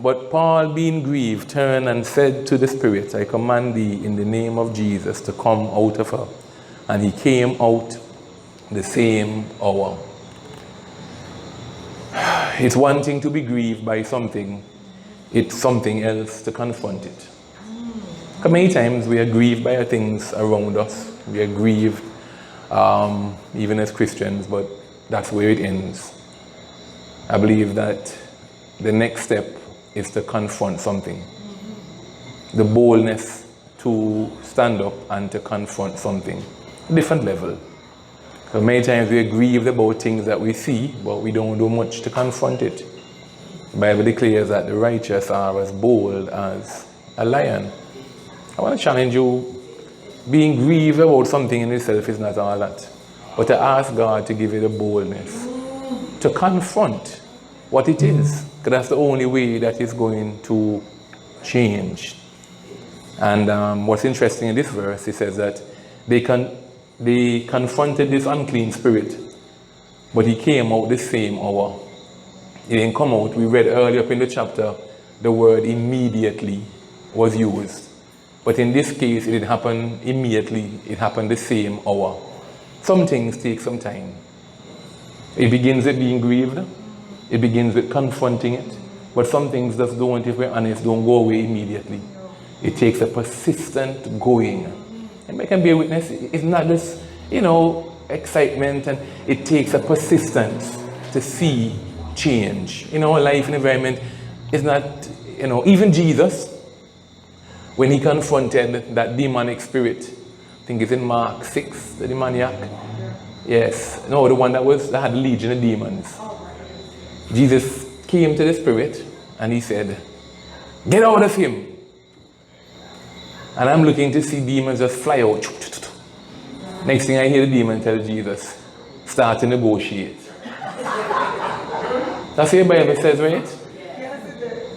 But Paul, being grieved, turned and said to the spirit, I command thee in the name of Jesus to come out of her. And he came out the same hour. It's one thing to be grieved by something. It's something else to confront it. Because many times we are grieved by the things around us. We are grieved, even as Christians, but that's where it ends. I believe that the next step is to confront something. The boldness to stand up and to confront something. Different level. So many times we are grieved about things that we see, but we don't do much to confront it. The Bible declares that the righteous are as bold as a lion. I want to challenge you, being grieved about something in itself is not all that. But to ask God to give you the boldness to confront what it is. Because that's the only way that it's going to change. And what's interesting in this verse, it says that they confronted this unclean spirit, but he came out the same hour. He didn't come out. We read earlier up in the chapter, the word immediately was used. But in this case, it didn't happen immediately. It happened the same hour. Some things take some time. It begins with being grieved. It begins with confronting it. But some things just don't, if we're honest, don't go away immediately. It takes a persistent going. And I can be a witness. It's not just, excitement. And it takes a persistence to see change. Life and environment is not, even Jesus, when he confronted that demonic spirit, I think it's in Mark 6, the demoniac. Yes, no, the one that had legion of demons. Jesus came to the spirit and he said, get out of him. And I'm looking to see demons just fly out. Next thing I hear the demon tell Jesus, start to negotiate. That's what the Bible says, right?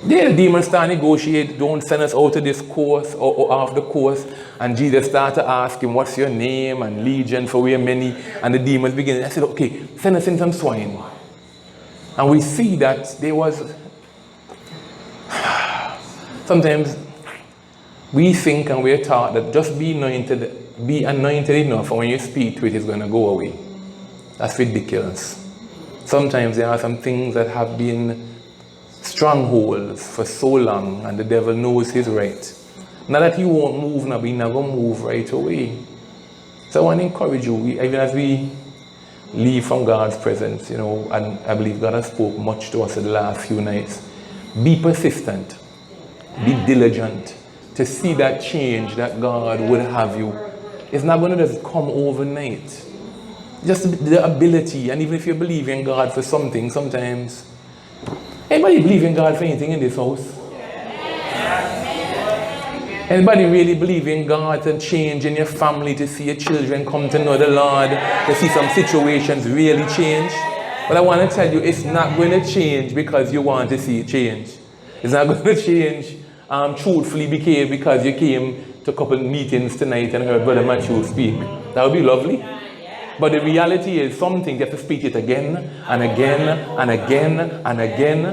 Yeah, the demons start to negotiate, don't send us out of this course or off the course. And Jesus started to ask him, what's your name? And legion, for we are many. And the demons begin. I said, okay, send us in some swine. And we see that there was, sometimes we think and we're taught that just be anointed enough, and when you speak to it, it's going to go away. That's ridiculous. Sometimes there are some things that have been strongholds for so long, and the devil knows he's right. Not that he won't move now, but he's not going to move right away. So I want to encourage you, even as we leave from God's presence, and I believe God has spoke much to us in the last few nights. Be persistent. Be diligent to see that change that God would have you. It's not going to just come overnight. Just the ability, and even if you believe in God for something, sometimes. Anybody believe in God for anything in this house? Anybody really believe in God to change in your family, to see your children come to know the Lord, to see some situations really change? But I want to tell you, it's not going to change because you want to see it change. It's not going to change truthfully because you came to a couple meetings tonight and heard Brother Matthew speak. That would be lovely. But the reality is something you have to speak it again and again and again and again.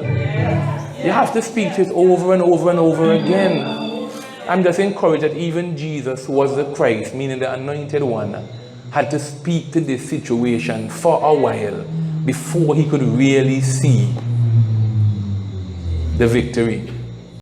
You have to speak it over and over and over again. I'm just encouraged that even Jesus, who was the Christ, meaning the anointed one, had to speak to this situation for a while before he could really see the victory.